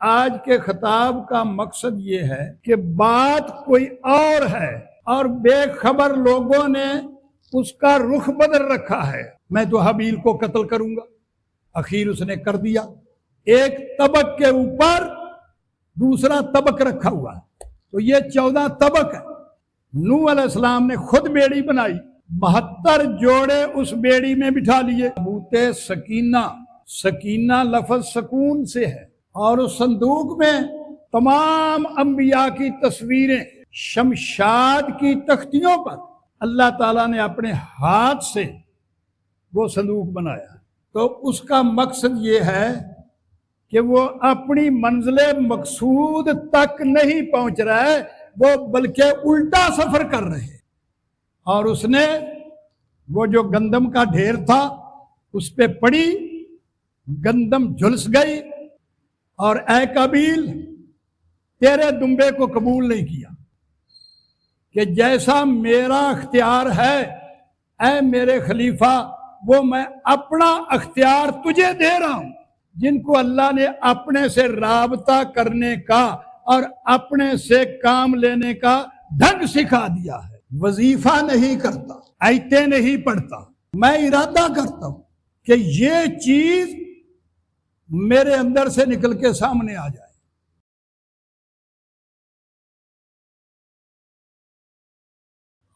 آج کے خطاب کا مقصد یہ ہے کہ بات کوئی اور ہے اور بے خبر لوگوں نے اس کا رخ بدل رکھا ہے۔ میں تو حابیل کو قتل کروں گا، اخیر اس نے کر دیا۔ ایک طبق کے اوپر دوسرا طبق رکھا ہوا ہے، تو یہ 14 طبق ہے۔ نوح علیہ السلام نے خود بیڑی بنائی، 72 جوڑے اس بیڑی میں بٹھا لیے۔ تابوت سکینہ، سکینہ لفظ سکون سے ہے، اور اس صندوق میں تمام انبیاء کی تصویریں شمشاد کی تختیوں پر اللہ تعالیٰ نے اپنے ہاتھ سے وہ صندوق بنایا۔ تو اس کا مقصد یہ ہے کہ وہ اپنی منزل مقصود تک نہیں پہنچ رہا ہے، وہ بلکہ الٹا سفر کر رہے ہیں۔ اور اس نے وہ جو گندم کا ڈھیر تھا اس پہ پڑی، گندم جھلس گئی، اور اے قابیل تیرے دمبے کو قبول نہیں کیا کہ جیسا میرا اختیار ہے اے میرے خلیفہ، وہ میں اپنا اختیار تجھے دے رہا ہوں۔ جن کو اللہ نے اپنے سے رابطہ کرنے کا اور اپنے سے کام لینے کا ڈھنگ سکھا دیا ہے، وظیفہ نہیں کرتا، آیتیں نہیں پڑھتا، میں ارادہ کرتا ہوں کہ یہ چیز میرے اندر سے نکل کے سامنے آ جائے۔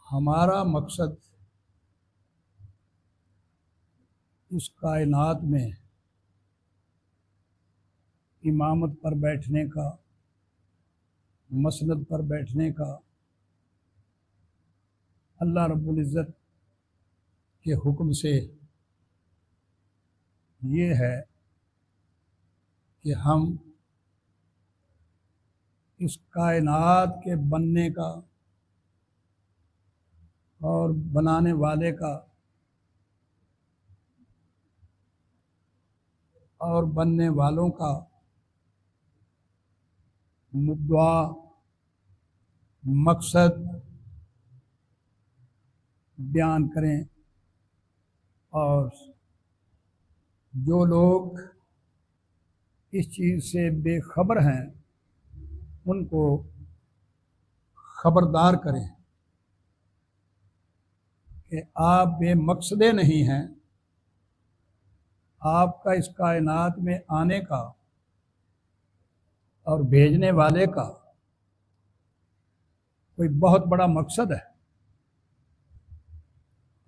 ہمارا مقصد اس کائنات میں امامت پر بیٹھنے کا، مسند پر بیٹھنے کا، اللہ رب العزت کے حکم سے یہ ہے کہ ہم اس کائنات کے بننے کا اور بنانے والے کا اور بننے والوں کا مدعا، مقصد بیان کریں، اور جو لوگ اس چیز سے بے خبر ہیں ان کو خبردار کریں کہ آپ بے مقصدے نہیں ہیں، آپ کا اس کائنات میں آنے کا اور بھیجنے والے کا کوئی بہت بڑا مقصد ہے۔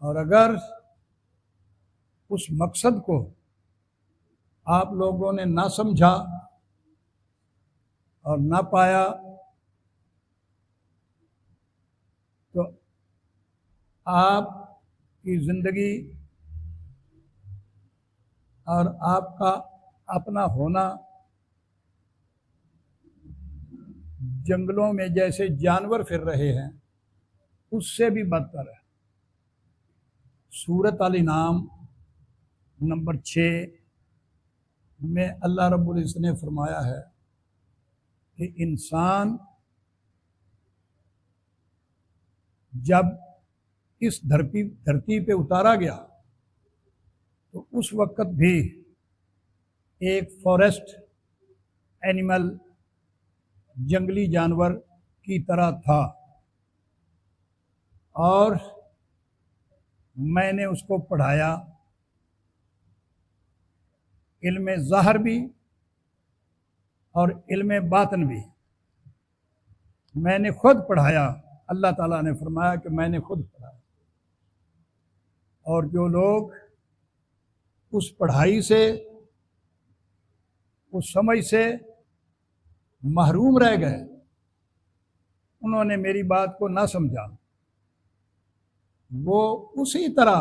اور اگر اس مقصد کو آپ لوگوں نے نہ سمجھا اور نہ پایا تو آپ کی زندگی اور آپ کا اپنا ہونا جنگلوں میں جیسے جانور پھر رہے ہیں اس سے بھی بدتر ہے۔ سورۃ الانعام نمبر 6 میں اللہ رب العزت نے فرمایا ہے کہ انسان جب اس دھرتی پہ اتارا گیا تو اس وقت بھی ایک فارسٹ اینیمل، جنگلی جانور کی طرح تھا، اور میں نے اس کو پڑھایا، علم ظاہر بھی اور علم باطن بھی میں نے خود پڑھایا۔ اللہ تعالیٰ نے فرمایا کہ میں نے خود پڑھایا، اور جو لوگ اس پڑھائی سے، اس سمجھ سے محروم رہ گئے، انہوں نے میری بات کو نہ سمجھا، وہ اسی طرح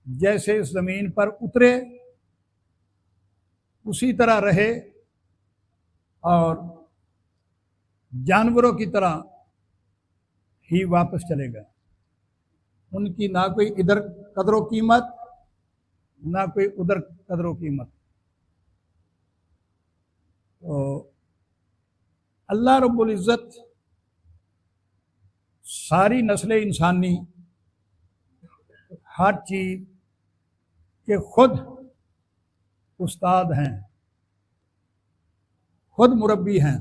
جیسے اس زمین پر اترے اسی طرح رہے اور جانوروں کی طرح ہی واپس چلے گئے۔ ان کی نہ کوئی ادھر قدر و قیمت نہ کوئی ادھر قدر و قیمت۔ تو اللہ رب العزت ساری نسل انسانی ہر چیز کے خود استاد ہیں، خود مربی ہیں،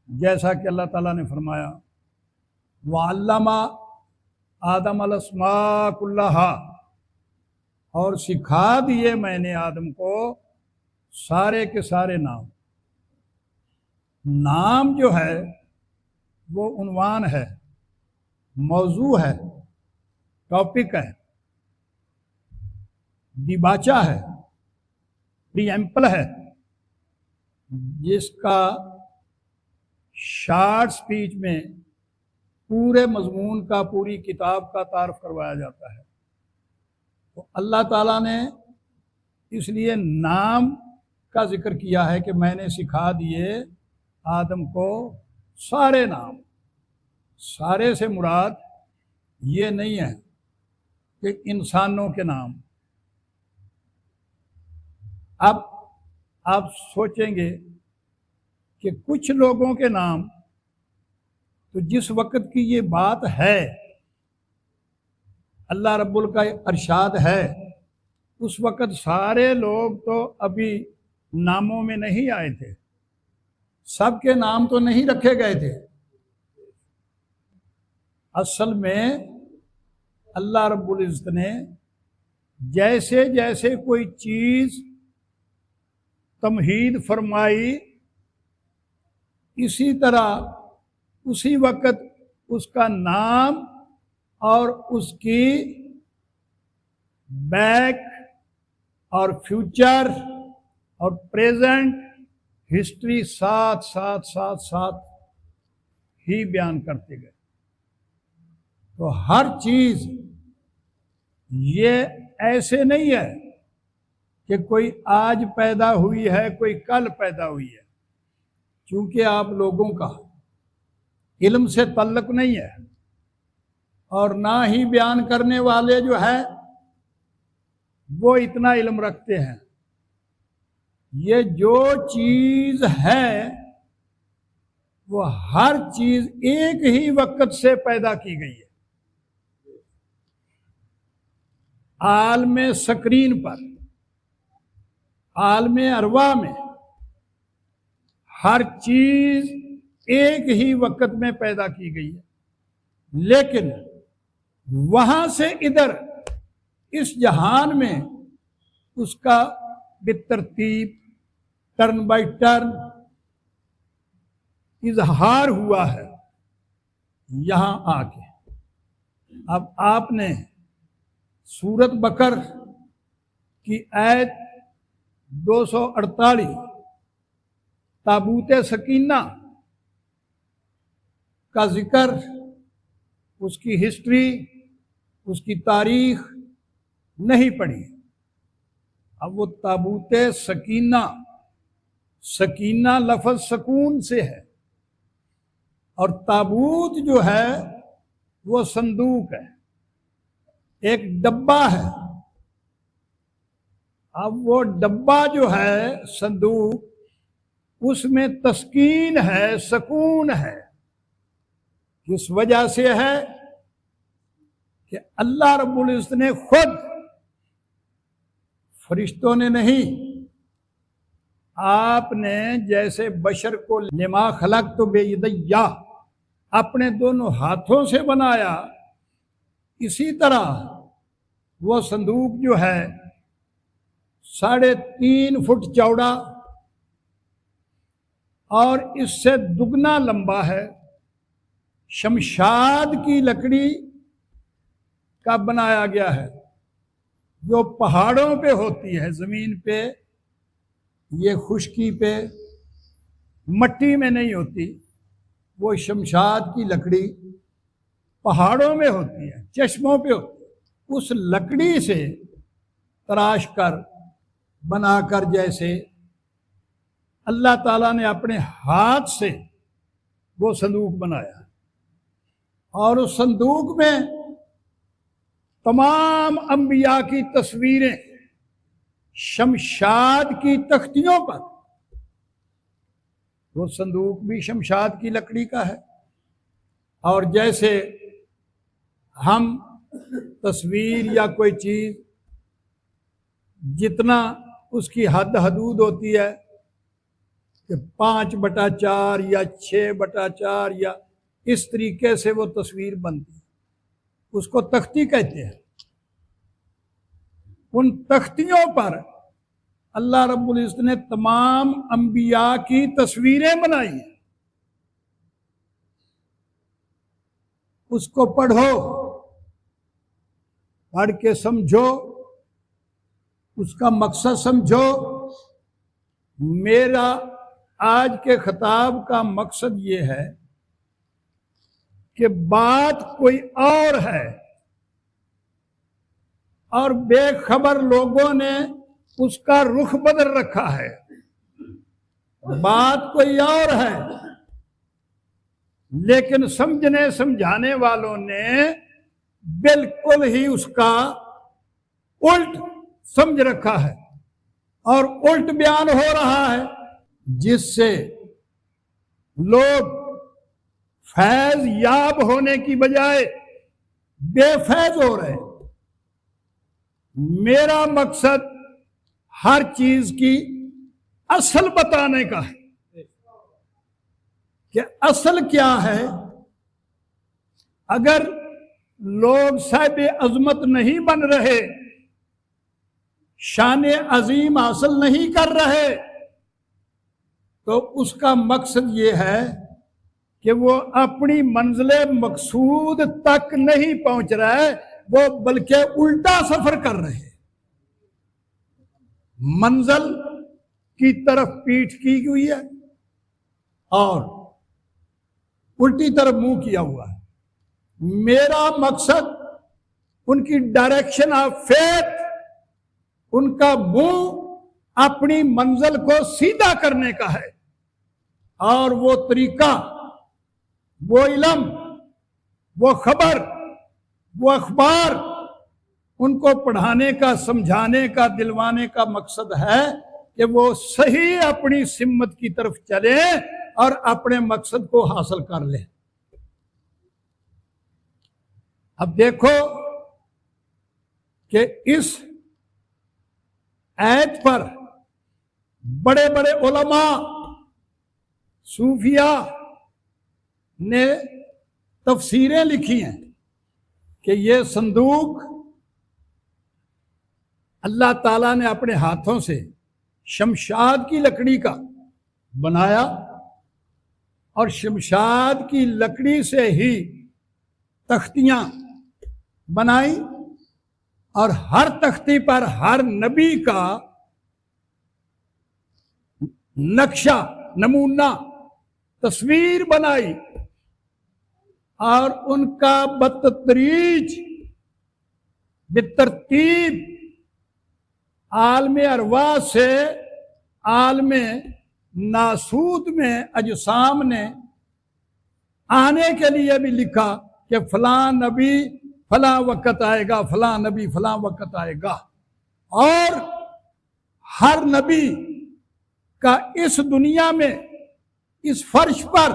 جیسا کہ اللہ تعالیٰ نے فرمایا وَعَلَّمَ آدم الاسماء کلھا، اور سکھا دیے میں نے آدم کو سارے کے سارے نام۔ نام جو ہے وہ عنوان ہے، موضوع ہے، ٹاپک ہے، دیباچہ ہے، پری ایمپل ہے، جس کا شارٹ سپیچ میں پورے مضمون کا، پوری کتاب کا تعارف کروایا جاتا ہے۔ تو اللہ تعالیٰ نے اس لیے نام کا ذکر کیا ہے کہ میں نے سکھا دیے آدم کو سارے نام۔ سارے سے مراد یہ نہیں ہے کہ انسانوں کے نام۔ اب آپ سوچیں گے کہ کچھ لوگوں کے نام، تو جس وقت کی یہ بات ہے، اللہ رب کا ارشاد ہے، اس وقت سارے لوگ تو ابھی ناموں میں نہیں آئے تھے، سب کے نام تو نہیں رکھے گئے تھے۔ اصل میں اللہ رب العزت نے جیسے جیسے کوئی چیز تمہید فرمائی، اسی طرح اسی وقت اس کا نام اور اس کی بیک اور فیوچر اور پریزنٹ ہسٹری ساتھ ساتھ ہی بیان کرتے گئے۔ تو ہر چیز یہ ایسے نہیں ہے کہ کوئی آج پیدا ہوئی ہے، کوئی کل پیدا ہوئی ہے، چونکہ آپ لوگوں کا علم سے تعلق نہیں ہے، اور نہ ہی بیان کرنے والے جو ہے وہ اتنا علم رکھتے ہیں۔ یہ جو چیز ہے وہ ہر چیز ایک ہی وقت سے پیدا کی گئی ہے۔ عالم سکرین پر، عالم ارواح میں ہر چیز ایک ہی وقت میں پیدا کی گئی ہے، لیکن وہاں سے ادھر اس جہان میں اس کا بالترتیب ٹرن بائی ٹرن اظہار ہوا ہے یہاں آ کے۔ اب آپ نے سورت بقر کی آیت 248 تابوت سکینہ کا ذکر، اس کی ہسٹری، اس کی تاریخ نہیں پڑھی۔ اب وہ تابوت سکینہ، سکینہ لفظ سکون سے ہے، اور تابوت جو ہے وہ صندوق ہے، ایک ڈبہ ہے۔ اب وہ ڈبہ جو ہے صندوق، اس میں تسکین ہے، سکون ہے، اس وجہ سے ہے کہ اللہ رب العزت نے خود، فرشتوں نے نہیں، آپ نے جیسے بشر کو لما خلقت بیدیا اپنے دونوں ہاتھوں سے بنایا، اسی طرح وہ صندوق جو ہے 3.5 فٹ چوڑا اور اس سے دگنا لمبا ہے، شمشاد کی لکڑی کا بنایا گیا ہے، جو پہاڑوں پہ ہوتی ہے، زمین پہ، یہ خشکی پہ، مٹی میں نہیں ہوتی۔ وہ شمشاد کی لکڑی پہاڑوں میں ہوتی ہے، چشموں پہ ہوتی ہے، اس لکڑی سے تراش کر، بنا کر، جیسے اللہ تعالیٰ نے اپنے ہاتھ سے وہ صندوق بنایا، اور اس صندوق میں تمام انبیاء کی تصویریں شمشاد کی تختیوں پر، وہ صندوق بھی شمشاد کی لکڑی کا ہے۔ اور جیسے ہم تصویر یا کوئی چیز جتنا اس کی حد حدود ہوتی ہے، کہ 5/4 یا 6/4 یا اس طریقے سے وہ تصویر بنتی ہے، اس کو تختی کہتے ہیں۔ ان تختیوں پر اللہ رب العزت نے تمام انبیاء کی تصویریں بنائی ہیں۔ اس کو پڑھو، پڑھ کے سمجھو، اس کا مقصد سمجھو۔ میرا آج کے خطاب کا مقصد یہ ہے کہ بات کوئی اور ہے اور بے خبر لوگوں نے اس کا رخ بدل رکھا ہے۔ بات کوئی اور ہے لیکن سمجھنے سمجھانے والوں نے بالکل ہی اس کا الٹ سمجھ رکھا ہے اور الٹ بیان ہو رہا ہے، جس سے لوگ فیض یاب ہونے کی بجائے بے فیض ہو رہے ہیں۔ میرا مقصد ہر چیز کی اصل بتانے کا ہے کہ اصل کیا ہے۔ اگر لوگ صاحب عظمت نہیں بن رہے، شان عظیم حاصل نہیں کر رہے، تو اس کا مقصد یہ ہے کہ وہ اپنی منزل مقصود تک نہیں پہنچ رہے، وہ بلکہ الٹا سفر کر رہے ہیں۔ منزل کی طرف پیٹھ کی ہوئی ہے اور الٹی طرف منہ کیا ہوا ہے۔ میرا مقصد ان کی ڈائریکشن آف فیتھ، ان کا منہ اپنی منزل کو سیدھا کرنے کا ہے، اور وہ طریقہ، وہ علم، وہ خبر، وہ اخبار ان کو پڑھانے کا، سمجھانے کا، دلوانے کا مقصد ہے کہ وہ صحیح اپنی سمت کی طرف چلیں اور اپنے مقصد کو حاصل کر لیں۔ اب دیکھو کہ اس آیت پر بڑے بڑے علماء، صوفیاء نے تفسیریں لکھی ہیں کہ یہ صندوق اللہ تعالیٰ نے اپنے ہاتھوں سے شمشاد کی لکڑی کا بنایا، اور شمشاد کی لکڑی سے ہی تختیاں بنائی، اور ہر تختی پر ہر نبی کا نقشہ، نمونہ، تصویر بنائی، اور ان کا بتدریج، بترتیب عالم ارواح سے عالم ناسوت میں اجسام نے آنے کے لیے بھی لکھا کہ فلاں نبی فلاں وقت آئے گا، فلاں نبی فلاں وقت آئے گا، اور ہر نبی کا اس دنیا میں، اس فرش پر،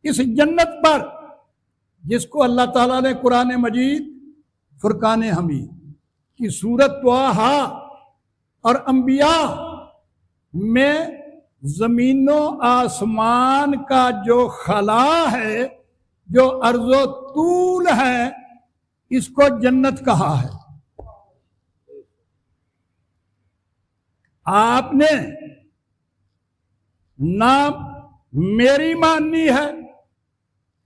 اس جنت پر، جس کو اللہ تعالیٰ نے قرآن مجید فرقان حمید کی سورت طٰہٰ اور انبیاء میں زمین و آسمان کا جو خلا ہے، جو عرض و طول ہے، اس کو جنت کہا ہے۔ آپ نے نہ میری ماننی ہے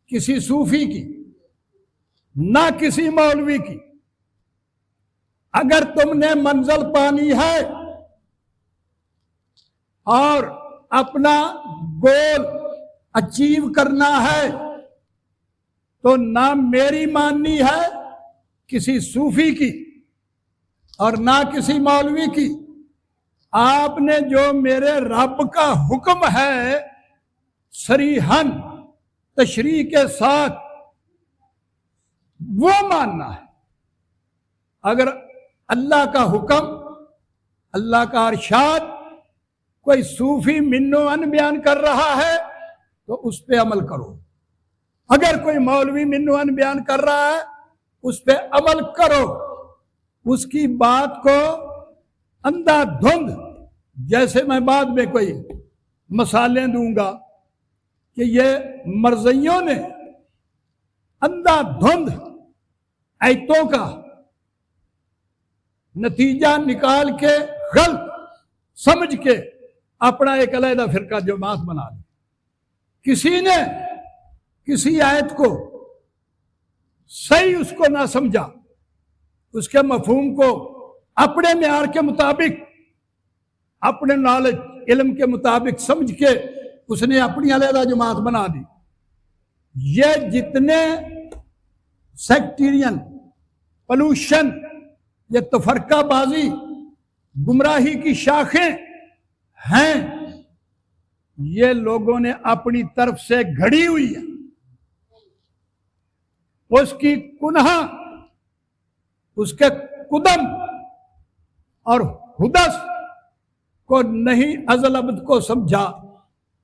کسی صوفی کی، نہ کسی مولوی کی۔ اگر تم نے منزل پانی ہے اور اپنا گول اچیو کرنا ہے، تو نہ میری ماننی ہے کسی صوفی کی اور نہ کسی مولوی کی۔ آپ نے جو میرے رب کا حکم ہے صریحاً تشریح کے ساتھ وہ ماننا ہے۔ اگر اللہ کا حکم، اللہ کا ارشاد کوئی صوفی منو ان بیان کر رہا ہے تو اس پہ عمل کرو، اگر کوئی مولوی منو ان بیان کر رہا ہے اس پہ عمل کرو، اس کی بات کو اندھا دھند، جیسے میں بعد میں کوئی مثالیں دوں گا کہ یہ مرزیوں نے اندھا دھند آیتوں کا نتیجہ نکال کے غلط سمجھ کے اپنا ایک علیحدہ فرقہ جماعت بنا لی. کسی نے کسی آیت کو صحیح اس کو نہ سمجھا، اس کے مفہوم کو اپنے معیار کے مطابق، اپنے نالج علم کے مطابق سمجھ کے اس نے اپنی علیحدہ جماعت بنا دی. یہ جتنے سیکٹیرین پولوشن، یہ تفرقہ بازی، گمراہی کی شاخیں ہیں، یہ لوگوں نے اپنی طرف سے گھڑی ہوئی ہے. اس کی کنہ، اس کے قدم اور حدث کو نہیں ازل ابد کو سمجھا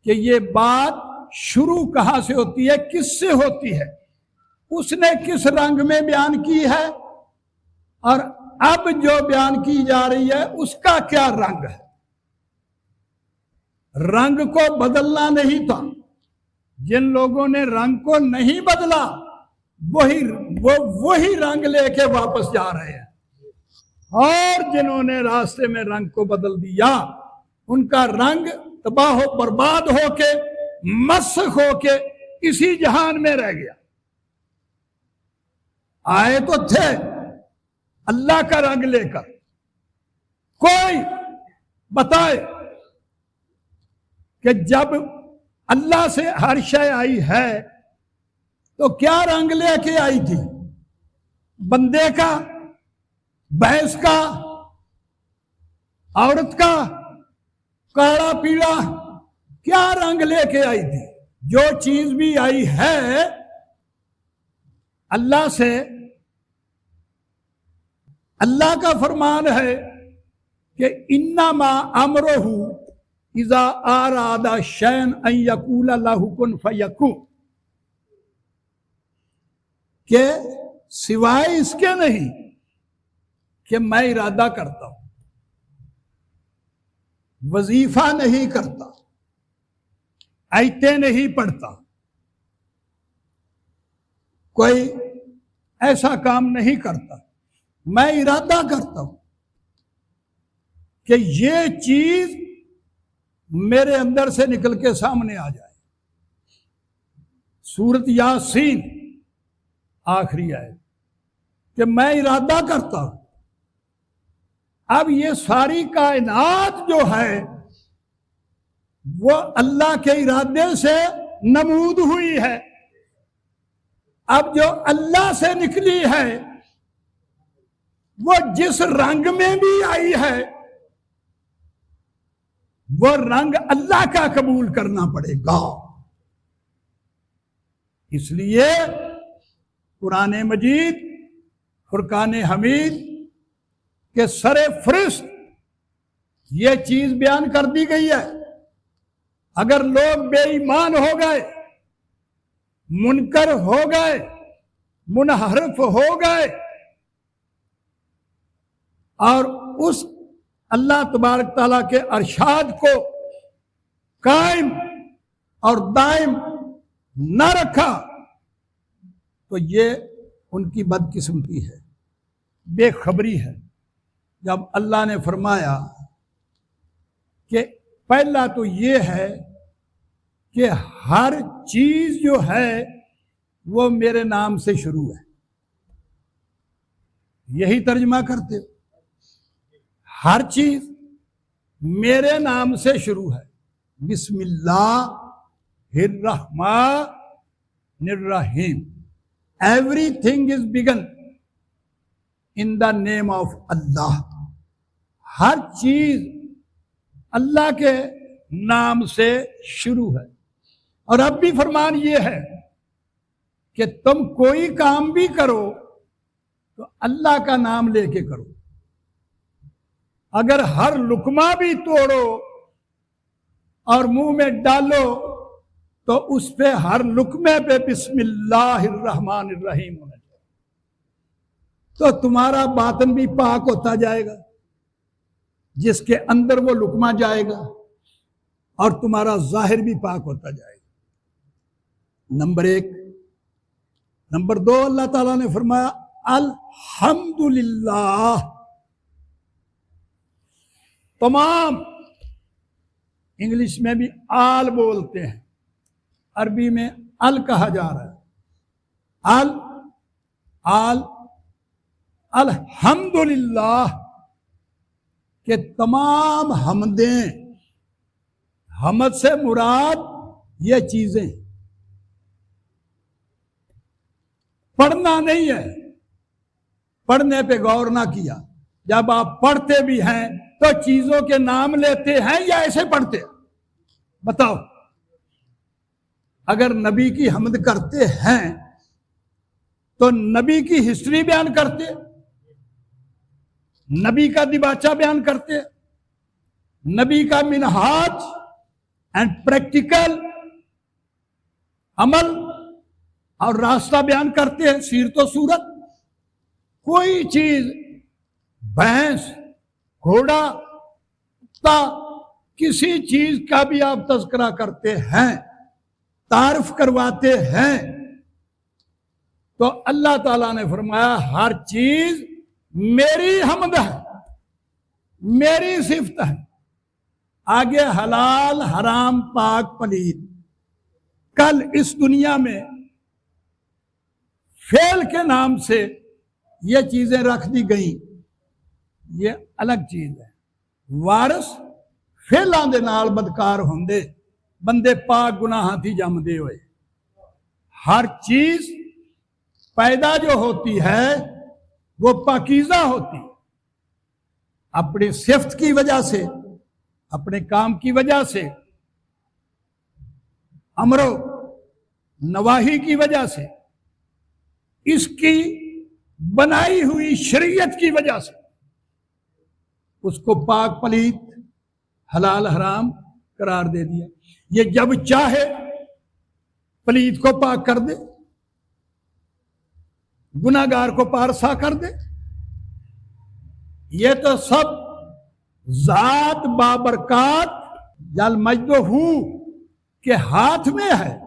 کہ یہ بات شروع کہاں سے ہوتی ہے، کس سے ہوتی ہے، اس نے کس رنگ میں بیان کی ہے، اور اب جو بیان کی جا رہی ہے اس کا کیا رنگ ہے. رنگ کو بدلنا نہیں تھا. جن لوگوں نے رنگ کو نہیں بدلا وہی رنگ لے کے واپس جا رہے ہیں، اور جنہوں نے راستے میں رنگ کو بدل دیا ان کا رنگ تباہ و برباد ہو کے، مسخ ہو کے اسی جہان میں رہ گیا. آئے تو تھے اللہ کا رنگ لے کر. کوئی بتائے کہ جب اللہ سے ہر شے آئی ہے تو کیا رنگ لے کے آئی تھی؟ بندے کا، بھینس کا، عورت کا، کالا پیلا، کیا رنگ لے کے آئی تھی؟ جو چیز بھی آئی ہے اللہ سے، اللہ کا فرمان ہے کہ انما امرہ اذا اراد شیئا ان یقول لہ کن فیکون، کہ سوائے اس کے نہیں کہ میں ارادہ کرتا ہوں، وظیفہ نہیں کرتا، آیتیں نہیں پڑھتا، کوئی ایسا کام نہیں کرتا، میں ارادہ کرتا ہوں کہ یہ چیز میرے اندر سے نکل کے سامنے آ جائے. سورۃ یاسین آخری آیت کہ میں ارادہ کرتا ہوں. اب یہ ساری کائنات جو ہے وہ اللہ کے ارادے سے نمود ہوئی ہے. اب جو اللہ سے نکلی ہے وہ جس رنگ میں بھی آئی ہے وہ رنگ اللہ کا قبول کرنا پڑے گا. اس لیے قرآن مجید فرقان حمید کے سر فہرست یہ چیز بیان کر دی گئی ہے. اگر لوگ بے ایمان ہو گئے، منکر ہو گئے، منحرف ہو گئے، اور اس اللہ تبارک تعالیٰ کے ارشاد کو قائم اور دائم نہ رکھا تو یہ ان کی بدقسمتی ہے، بے خبری ہے. جب اللہ نے فرمایا کہ پہلا تو یہ ہے کہ ہر چیز جو ہے وہ میرے نام سے شروع ہے، یہی ترجمہ کرتے ہو، ہر چیز میرے نام سے شروع ہے. بسم اللہ الرحمن الرحیم. Everything is begun in the name of Allah. ہر چیز اللہ کے نام سے شروع ہے. اور اب بھی فرمان یہ ہے کہ تم کوئی کام بھی کرو تو اللہ کا نام لے کے کرو. اگر ہر لقمہ بھی توڑو اور منہ میں ڈالو تو اس پہ ہر لقمے پہ بسم اللہ الرحمن الرحیم ہونا چاہیے، تو تمہارا باطن بھی پاک ہوتا جائے گا، جس کے اندر وہ لقمہ جائے گا اور تمہارا ظاہر بھی پاک ہوتا جائے گا۔ نمبر 1۔ نمبر 2، اللہ تعالیٰ نے فرمایا الحمدللہ۔ تمام انگلش میں بھی آل بولتے ہیں، عربی میں ال کہا جا رہا ہے۔ آل الحمدللہ کہ تمام حمدیں، حمد سے مراد یہ چیزیں، پڑھنا نہیں ہے، پڑھنے پہ غور نہ کیا۔ جب آپ پڑھتے بھی ہیں تو چیزوں کے نام لیتے ہیں یا ایسے پڑھتے ہیں؟ بتاؤ۔ اگر نبی کی حمد کرتے ہیں تو نبی کی ہسٹری بیان کرتے، نبی کا دیباچہ بیان کرتے، نبی کا منہاج اینڈ پریکٹیکل عمل اور راستہ بیان کرتے ہیں، سیرت و صورت۔ کوئی چیز، بھینس، گھوڑا، کتا، کسی چیز کا بھی آپ تذکرہ کرتے ہیں، تعارف کرواتے ہیں، تو اللہ تعالیٰ نے فرمایا ہر چیز میری حمد ہے، میری صفت ہے۔ آگے حلال، حرام، پاک، پلید، کل اس دنیا میں فعل کے نام سے یہ چیزیں رکھ دی گئیں، یہ الگ چیز ہے۔ وارث فعلاں دے نال بدکار ہوندے، بندے پاک گناہاں تھی جمدے ہوئے۔ ہر چیز پیدا جو ہوتی ہے وہ پاکیزہ ہوتی، اپنی صفت کی وجہ سے، اپنے کام کی وجہ سے، امر و نواہی کی وجہ سے، اس کی بنائی ہوئی شریعت کی وجہ سے اس کو پاک پلید، حلال حرام قرار دے دیا۔ یہ جب چاہے پلید کو پاک کر دے، گناہگار کو پارسا کر دے۔ یہ تو سب ذات بابرکات جل مجدہ کے ہاتھ میں ہے۔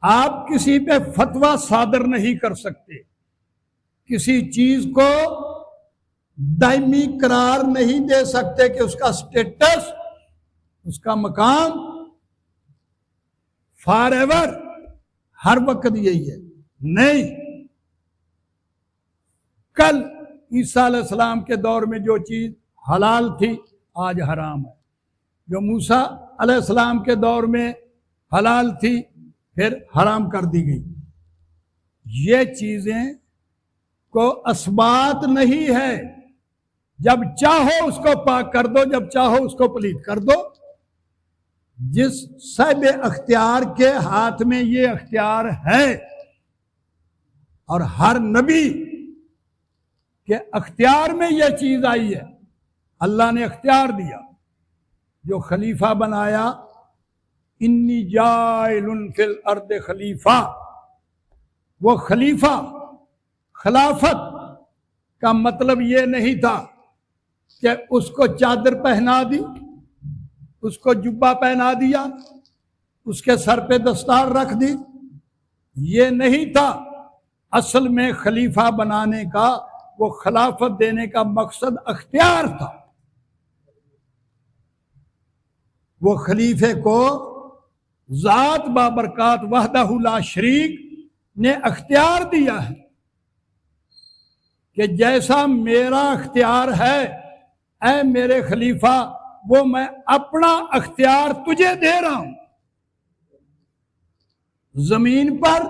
آپ کسی پہ فتویٰ صادر نہیں کر سکتے، کسی چیز کو دائمی قرار نہیں دے سکتے کہ اس کا سٹیٹس، اس کا مقام فار ایور ہر وقت یہی ہے، نہیں۔ کل عیسیٰ علیہ السلام کے دور میں جو چیز حلال تھی آج حرام ہے، جو موسیٰ علیہ السلام کے دور میں حلال تھی پھر حرام کر دی گئی۔ یہ چیزیں کو اثبات نہیں ہے، جب چاہو اس کو پاک کر دو، جب چاہو اس کو پلید کر دو۔ جس صاحب اختیار کے ہاتھ میں یہ اختیار ہے، اور ہر نبی کے اختیار میں یہ چیز آئی ہے، اللہ نے اختیار دیا، جو خلیفہ بنایا، انی جائل فی الارض خلیفہ، وہ خلیفہ، خلافت کا مطلب یہ نہیں تھا کہ اس کو چادر پہنا دی، اس کو جبہ پہنا دیا، اس کے سر پہ دستار رکھ دی، یہ نہیں تھا۔ اصل میں خلیفہ بنانے کا، وہ خلافت دینے کا مقصد اختیار تھا۔ وہ خلیفے کو ذات بابرکات وحدہ لا شریک نے اختیار دیا ہے کہ جیسا میرا اختیار ہے اے میرے خلیفہ، وہ میں اپنا اختیار تجھے دے رہا ہوں۔ زمین پر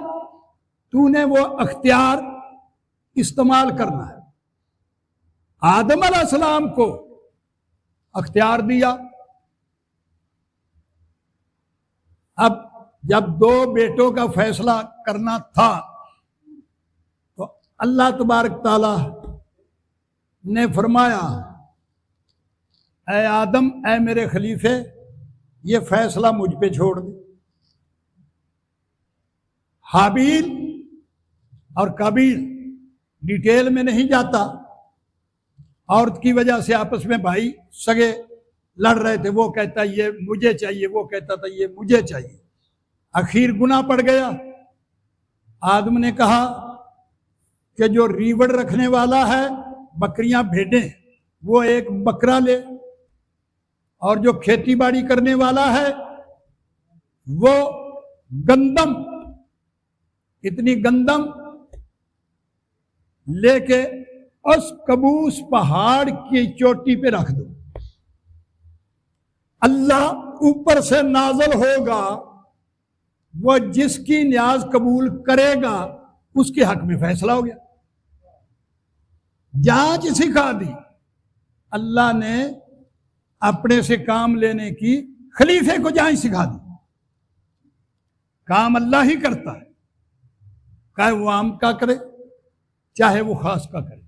تو نے وہ اختیار استعمال کرنا ہے۔ آدم علیہ السلام کو اختیار دیا۔ اب جب دو بیٹوں کا فیصلہ کرنا تھا تو اللہ تبارک تعالی نے فرمایا اے آدم، اے میرے خلیفے، یہ فیصلہ مجھ پہ چھوڑ دے۔ حابیل اور قابیل ڈیٹیل میں نہیں جاتا، عورت کی وجہ سے آپس میں بھائی سگے لڑ رہے تھے، وہ کہتا یہ مجھے چاہیے، وہ کہتا تھا یہ مجھے چاہیے، اخیر گناہ پڑ گیا۔ آدم نے کہا کہ جو ریوڑ رکھنے والا ہے، بکریاں بھیڑیں، وہ ایک بکرا لے، اور جو کھیتی باڑی کرنے والا ہے وہ گندم، اتنی گندم لے کے اس کبوس پہاڑ کی چوٹی پہ رکھ دو، اللہ اوپر سے نازل ہوگا، وہ جس کی نیاز قبول کرے گا اس کے حق میں فیصلہ ہو گیا۔ جانچ سکھا دی اللہ نے، اپنے سے کام لینے کی، خلیفے کو جانچ سکھا دی۔ کام اللہ ہی کرتا ہے، چاہے وہ عام کا کرے چاہے وہ خاص کا کرے،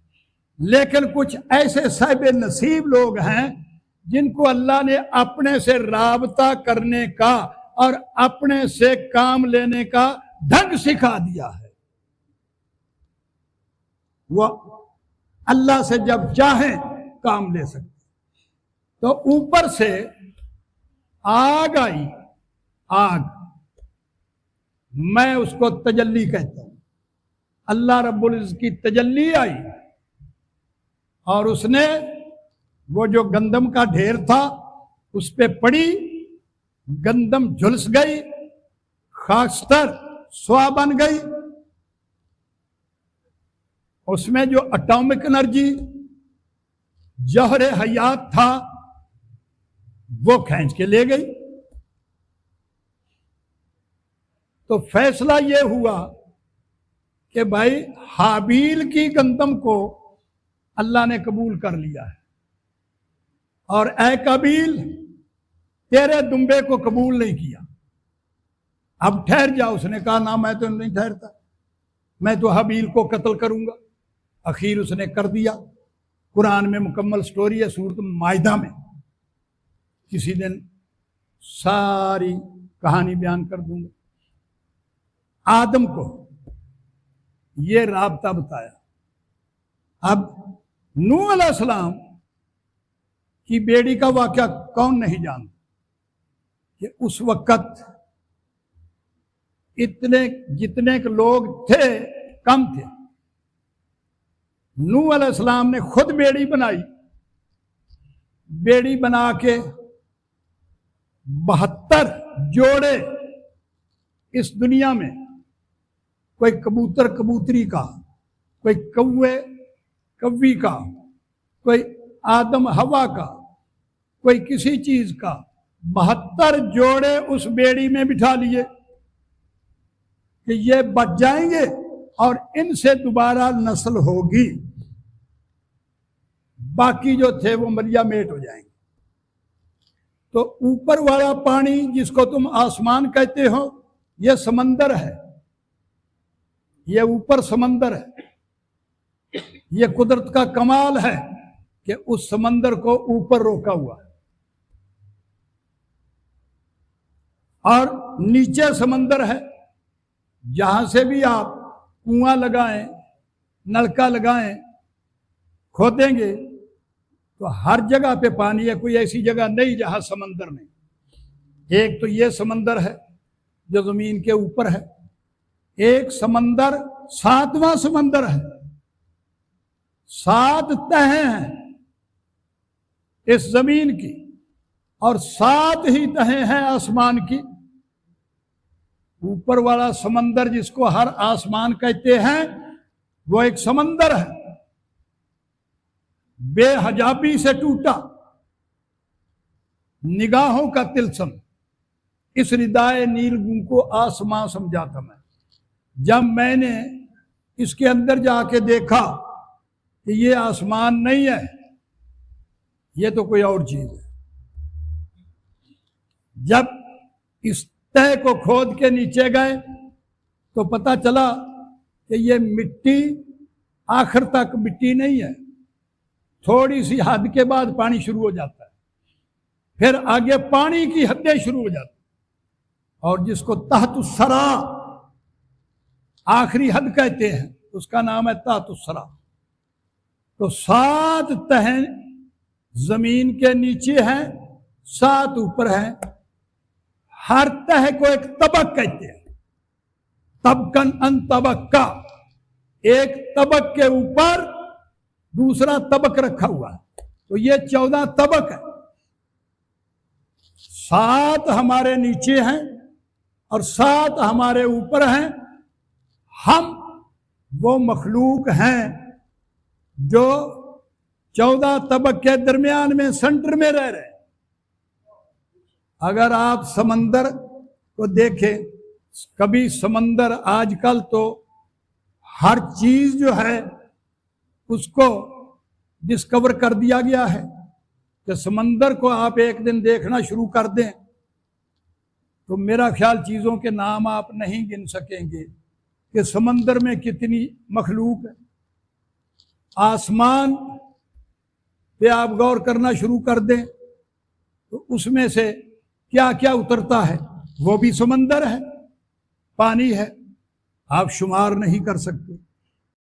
لیکن کچھ ایسے صاحب نصیب لوگ ہیں جن کو اللہ نے اپنے سے رابطہ کرنے کا اور اپنے سے کام لینے کا ڈھنگ سکھا دیا ہے۔ وہ اللہ سے جب چاہیں کام لے سکتے۔ تو اوپر سے آگ آئی، آگ، میں اس کو تجلی کہتا ہوں، اللہ رب العزت کی تجلی آئی، اور اس نے وہ جو گندم کا ڈھیر تھا اس پہ پڑی، گندم جھلس گئی، خاکستر سوا بن گئی، اس میں جو اٹامک انرجی، جوہر حیات تھا وہ کھینچ کے لے گئی۔ تو فیصلہ یہ ہوا کہ بھائی حابیل کی گندم کو اللہ نے قبول کر لیا ہے، اور اے قابیل تیرے دمبے کو قبول نہیں کیا، اب ٹھہر جا۔ اس نے کہا نہ، میں تو نہیں ٹھہرتا، میں تو حابیل کو قتل کروں گا۔ اخیر اس نے کر دیا۔ قرآن میں مکمل سٹوری ہے، سورۃ مائدہ میں، کسی دن ساری کہانی بیان کر دوں گا۔ آدم کو یہ رابطہ بتایا۔ اب نوح علیہ السلام کی بیڑی کا واقعہ کون نہیں جانتا کہ اس وقت جتنے لوگ تھے کم تھے۔ نوح علیہ السلام نے خود بیڑی بنائی، بیڑی بنا کے 72 جوڑے اس دنیا میں، کوئی کبوتر کبوتری کا، کوئی کوے کوی کا، کوئی آدم ہوا کا، کوئی کسی چیز کا، 72 جوڑے اس بیڑی میں بٹھا لیے کہ یہ بچ جائیں گے اور ان سے دوبارہ نسل ہوگی، باقی جو تھے وہ مریا میٹ ہو جائیں گے۔ تو اوپر والا پانی جس کو تم آسمان کہتے ہو، یہ سمندر ہے، یہ اوپر سمندر ہے۔ یہ قدرت کا کمال ہے کہ اس سمندر کو اوپر روکا ہوا ہے، اور نیچے سمندر ہے، جہاں سے بھی آپ کنواں لگائیں، نلکا لگائیں، کھودیں گے تو ہر جگہ پہ پانی ہے، کوئی ایسی جگہ نہیں جہاں سمندر نہیں۔ ایک تو یہ سمندر ہے جو زمین کے اوپر ہے، ایک سمندر 7واں سمندر ہے، 7 تہیں ہیں اس زمین کی، اور 7 ہی تہیں ہیں آسمان کی۔ اوپر والا سمندر جس کو ہر آسمان کہتے ہیں، وہ ایک سمندر ہے، بے حجابی سے ٹوٹا، نگاہوں کا تلسم۔ اس ردائے نیلگوں کو آسمان سمجھا تھا میں، جب میں نے اس کے اندر جا کے دیکھا کہ یہ آسمان نہیں ہے، یہ تو کوئی اور چیز ہے۔ جب اس تہ کو کھود کے نیچے گئے تو پتہ چلا کہ یہ مٹی آخر تک مٹی نہیں ہے، تھوڑی سی حد کے بعد پانی شروع ہو جاتا ہے، پھر آگے پانی کی حدیں شروع ہو جاتی، اور جس کو تحت الثری آخری حد کہتے ہیں، اس کا نام ہے تحت الثری۔ تو 7 تہیں زمین کے نیچے ہیں 7 اوپر ہیں. ہر تہ کو ایک طبق کہتے ہیں. طبقن ان طبقہ، ایک طبق کے اوپر دوسرا طبق رکھا ہوا ہے. تو یہ 14 طبق ہے. 7 ہمارے نیچے ہیں اور 7 ہمارے اوپر ہیں. ہم وہ مخلوق ہیں جو 14 طبق کے درمیان میں سینٹر میں رہ رہے ہیں. اگر آپ سمندر کو دیکھیں، کبھی سمندر، آج کل تو ہر چیز جو ہے اس کو ڈسکور کر دیا گیا ہے کہ سمندر کو آپ ایک دن دیکھنا شروع کر دیں تو میرا خیال چیزوں کے نام آپ نہیں گن سکیں گے کہ سمندر میں کتنی مخلوق ہے. آسمان پہ آپ غور کرنا شروع کر دیں تو اس میں سے کیا کیا اترتا ہے، وہ بھی سمندر ہے، پانی ہے، آپ شمار نہیں کر سکتے.